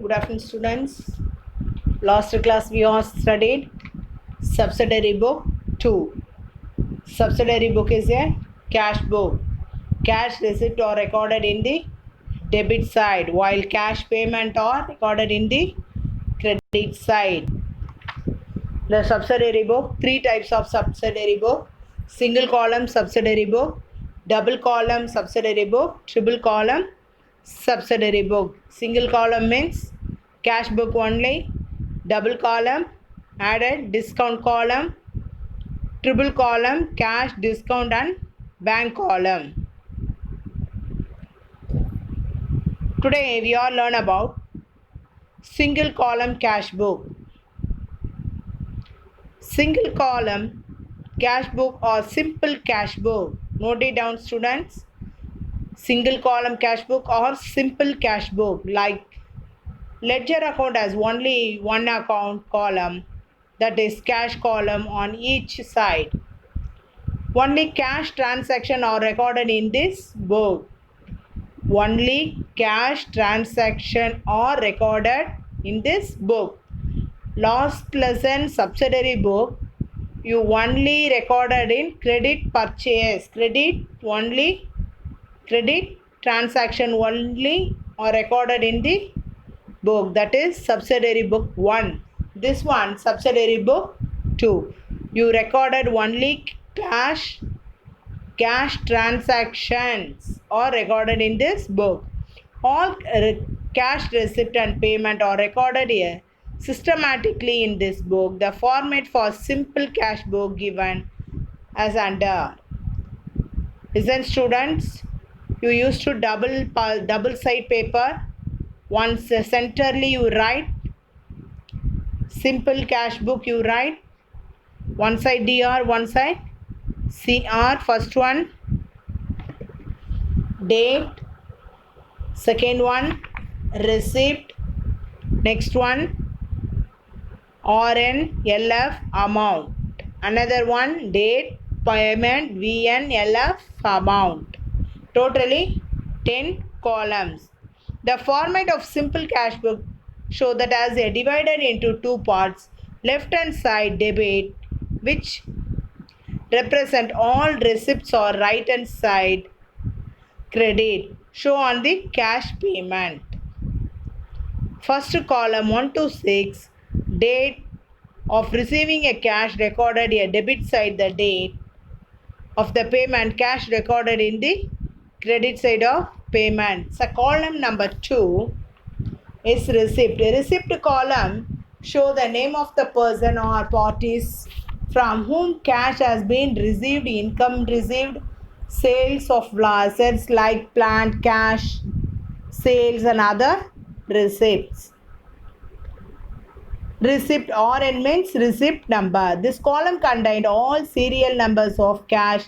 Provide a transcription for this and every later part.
Good afternoon, students. Last class we have studied subsidiary book 2. Subsidiary book is a cash book. Cash receipt are recorded in the debit side, while cash payment are recorded in the credit side. The subsidiary book, three types of subsidiary book: single column subsidiary book, double column subsidiary book, triple column subsidiary book. Single column means cash book only, double column added discount column, triple column cash discount and bank column. Today we all learn about single column cash book. Single column cash book or simple cash book. Note it down, students. Single column cash book or simple cash book. Like ledger account has only one account column, that is cash column on each side. Only cash transaction are recorded in this book. Only cash transaction are recorded in this book. Last lesson subsidiary book, you only recorded in credit purchase. Credit transaction only are recorded in the book, that is subsidiary book 1. This one subsidiary book 2, you recorded only cash transactions are recorded in this book. All cash receipt and payment are recorded here systematically in this book. The format for simple cash book given as under. Listen, students, you used to double side paper. Once centrally you write simple cash book, you write one side dr, one side cr. First one date, second one receipt, next one RNLF amount, another one date, payment, VNLF amount. Totally 10 columns. The format of simple cash book show that as a divided into two parts. Left hand side debit, which represent all receipts, or right hand side credit, show on the cash payment. First column 1 to 6, date of receiving a cash recorded a debit side, the date of the payment cash recorded in the credit side of payment. So column number 2 is receipt. A receipt column show the name of the person or parties from whom cash has been received, income received, sales of assets like plant, cash, sales and other receipts. Receipt RN means receipt number. This column contained all serial numbers of cash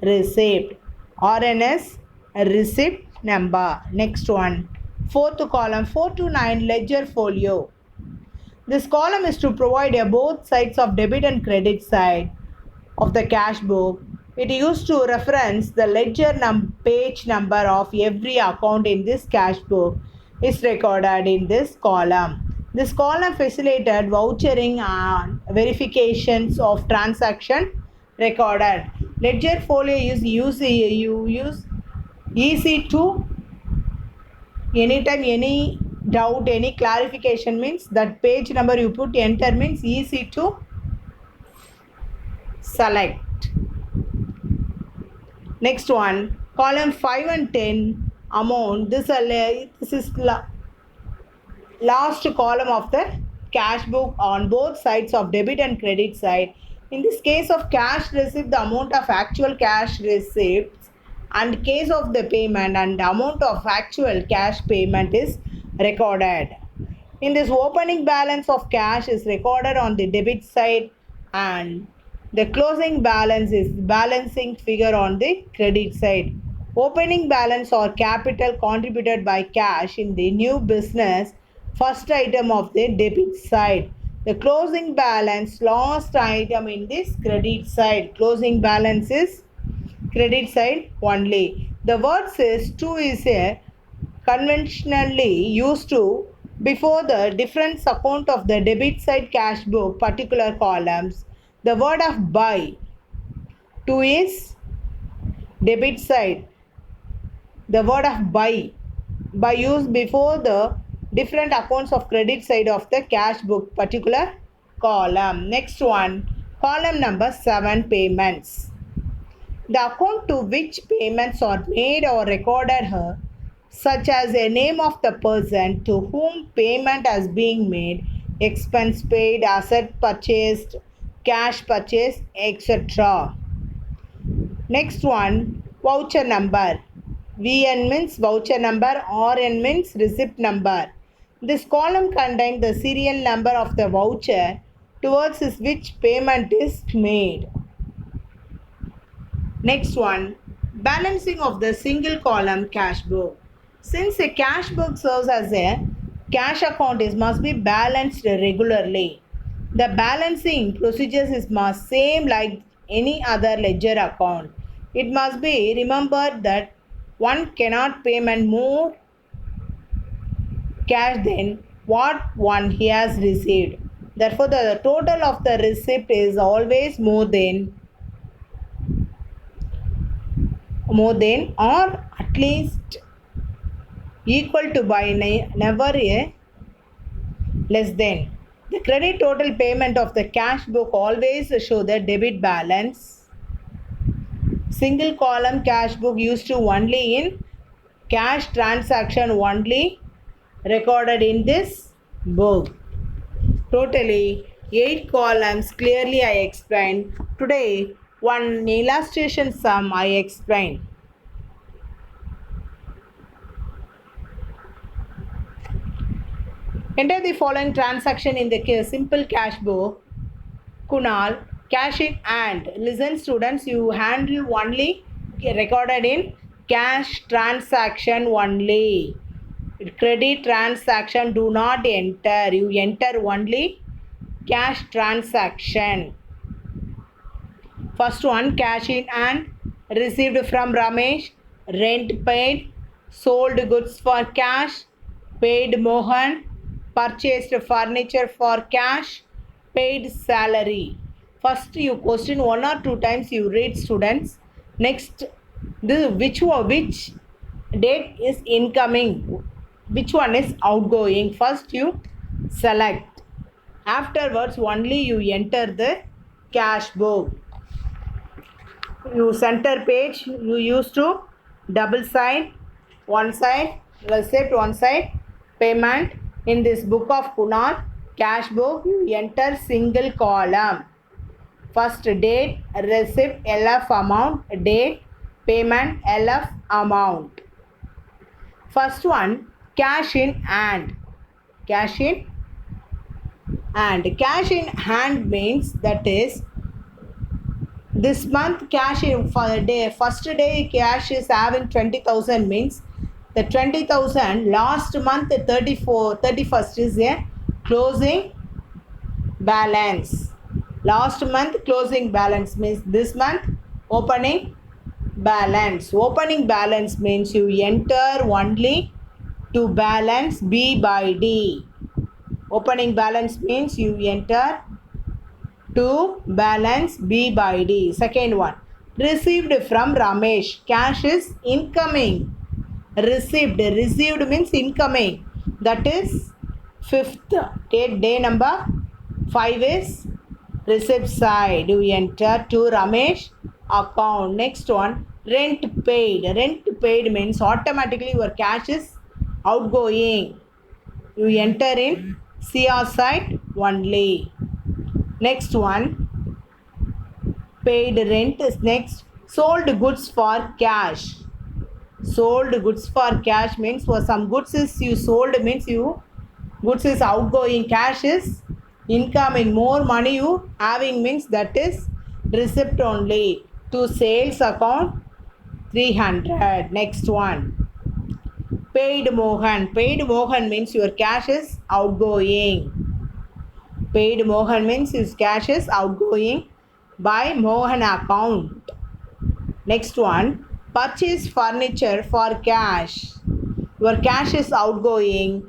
received. RNS receipt number. Next one, fourth column 4 to 9, ledger folio. This column is to provide both sides of debit and credit side of the cash book. It used to reference the ledger page number of every account in this cash book is recorded in this column. This column facilitated vouchering and verifications of transaction recorded. Ledger folio is easy to anytime any doubt, any clarification means that page number you put enter means easy to select. Next one, column 5 and 10 amount. This is last column of the cash book on both sides of debit and credit side. In this case of cash receipt, the amount of actual cash receipts, and case of the payment and the amount of actual cash payment is recorded. In this, opening balance of cash is recorded on the debit side and the closing balance is balancing figure on the credit side. Opening balance or capital contributed by cash in the new business, first item of the debit side. The closing balance, last item in this credit side. Closing balance is credit side only. The word says to is a conventionally used to Before the difference account of the debit side cash book particular columns, the word of buy. 2 is debit side. The word of buy used before the different accounts of credit side of the cash book particular column. Next one, column number 7, payments. The account to which payments are made or recorded here, such as a name of the person to whom payment has been made, expense paid, asset purchased, cash purchased, etc. Next one, voucher number. VN means voucher number, RN means receipt number. This column contains the serial number of the voucher towards which payment is made. Next one, balancing of the single column cash book. Since a cash book serves as a cash account, it must be balanced regularly. The balancing procedures is must same like any other ledger account. It must be remembered that one cannot payment more cash than what one he has received. Therefore, the total of the receipt is always more than or at least equal to by never a less than. The credit total payment of the cash book always show the debit balance. Single column cash book used to only in cash transaction only recorded in this book. Totally 8 columns clearly I explained. Today one illustration sum I explained. Enter the following transaction in the simple cash book. Kunal, cash in hand. Listen students, you handle only recorded in cash transaction only. Credit transaction do not enter. You enter only cash transaction. First one, cash in hand. Received from Ramesh. Rent paid. Sold goods for cash. Paid Mohan. Purchased furniture for cash. Paid salary. First you question 1 or 2 times you read students. Next, which date is incoming, which one is outgoing. First you select. Afterwards only you enter the cash book. You center page you used to double side, one side receipt, one side payment. In this book of Kunal cash book you enter single column. First date, receipt, LF amount, date, payment, LF amount. First one, cash in hand. Cash in hand. Cash in hand means that is this month cash in for the day. First day cash is having 20,000 means the 20,000 last month 31st is a closing balance. Last month closing balance means this month opening balance. Opening balance means you enter only to balance B by D. Opening balance means you enter to balance B by D. Second one, received from Ramesh. Cash is incoming. Received means incoming. That is 5th. Day number 5 is receipt side. You enter to Ramesh account. Next one, rent paid. Rent paid means automatically your cash is outgoing. You enter in CR side only. Next one, paid rent is next. Sold goods for cash. Sold goods for cash means for some goods is you sold means you goods is outgoing, cash is incoming. More money you having means that is receipt only. To sales account 300. Next one, paid Mohan. Paid Mohan means your cash is outgoing. Paid Mohan means his cash is outgoing by Mohan account. Next one, purchase furniture for cash. Your cash is outgoing.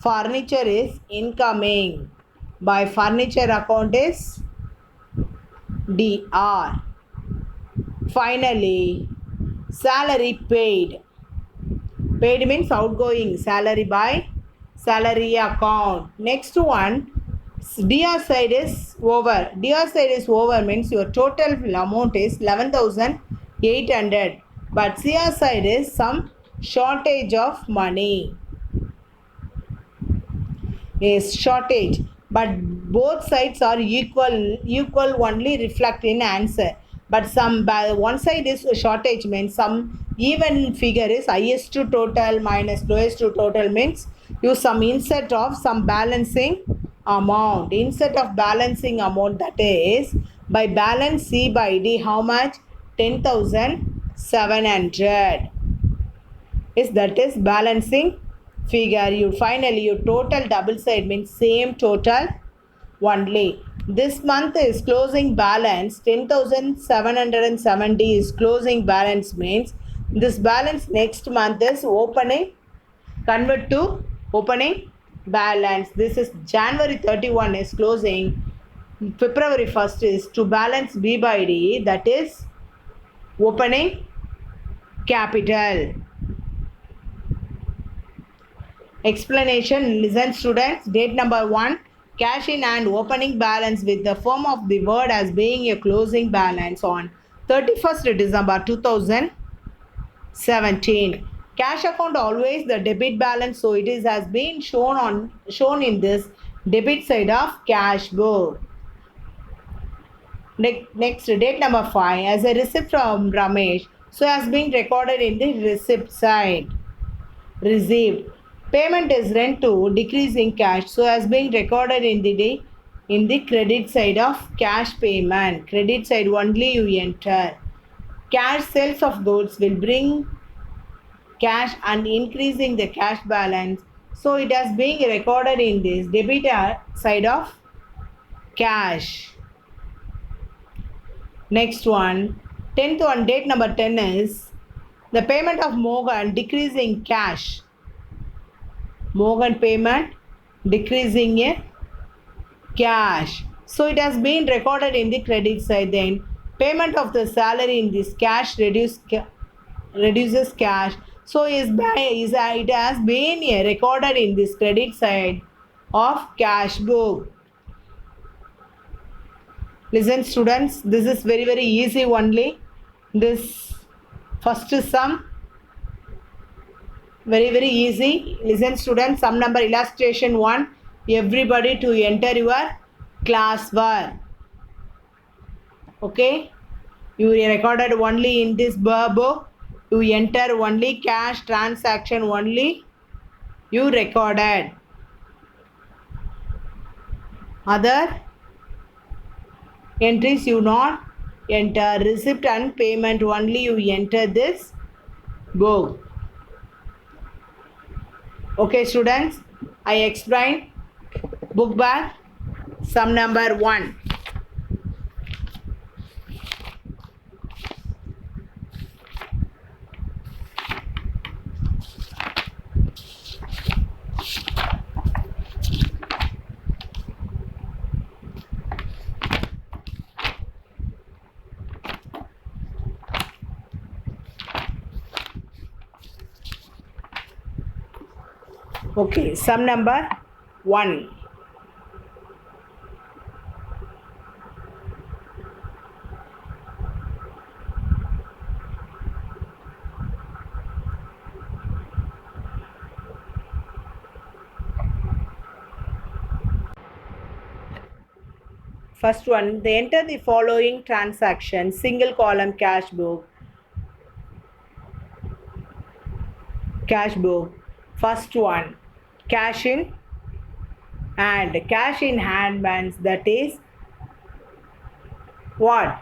Furniture is incoming. By furniture account is DR. Finally, salary paid. Paid means outgoing. Salary by salary account. Next one, DR side is over. DR side is over means your total amount is 11,800. But CR side is some shortage of money. Is shortage. But both sides are equal only reflect in answer. But one side is shortage means some even figure is highest to total minus lowest to total means use some insert of some balancing amount. Insert of balancing amount, that is by balance C by D how much? 10,700 is that is balancing figure. You finally your total double side means same total only. This month is closing balance 10,770 is closing balance means this balance next month is opening convert to opening balance. This is January 31 is closing. February 1st is to balance B by D, that is opening capital. Explanation. Listen students. Date number 1. Cash in hand opening balance with the form of the word as being a closing balance on 31st December 2017. Cash account always the debit balance, so it is has been shown in this debit side of cash book. Next, date number 5. As a receipt from Ramesh, so has been recorded in the receipt side. Received. Payment is rent to decreasing cash, so has been recorded in the credit side of cash payment. Credit side only you enter. Cash sales of goods will bring cash and increasing the cash balance, so it has been recorded in this debit side of cash. Next one, 10th one, date number 10 is the payment of Morgan decreasing cash. Morgan payment decreasing in cash, so it has been recorded in the credit side. Then payment of the salary in this cash reduces cash, so it has been recorded in this credit side of cash book. Listen students, this is very easy only. This first sum very easy. Listen students, sum number illustration 1. Everybody to enter your class work. Okay, you recorded only in this book. You enter only cash transaction only you recorded. Other entries you not enter. Receipt and payment only you enter this book. Okay students, I explained book bag sum number 1. Okay, sum number 1. First one, they enter the following transactions, single column cash book. First one, cash in hand. Cash in hand means that is what?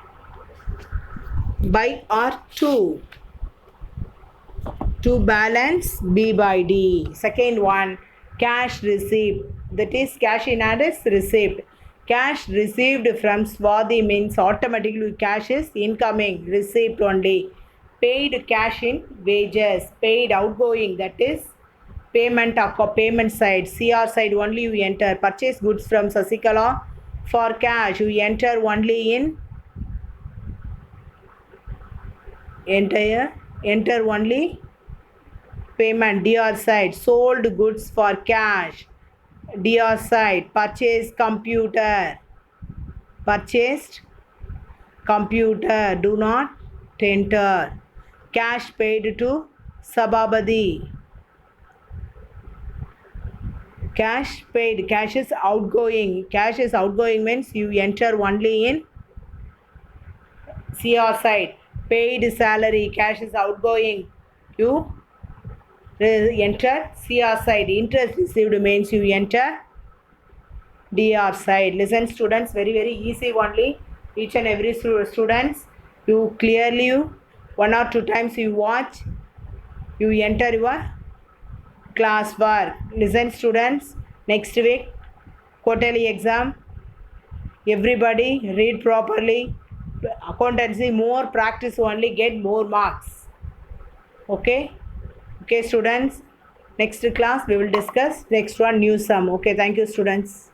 By or to balance B by D. Second one, cash received. That is cash in hand is receipt. Cash received from Swati means automatically cash is incoming, receipt only. Paid cash in wages. Paid outgoing, that is payment side, CR side only you enter. Purchase goods from Sasikala for cash, you enter only in enter only payment. DR side, sold goods for cash. DR side, purchased computer. Purchased computer, do not enter. Cash paid to Sababadi. Cash paid, cash is outgoing. Cash is outgoing means you enter only in CR side. Paid salary, cash is outgoing. You enter CR side. Interest received means you enter DR side. Listen students, very easy only. Each and every students, you clearly one or two times you watch, you enter your class work. Listen students, next week quarterly exam. Everybody read properly. Accountancy more practice only, get more marks. Okay students, next class we will discuss next one new sum. Okay, thank you students.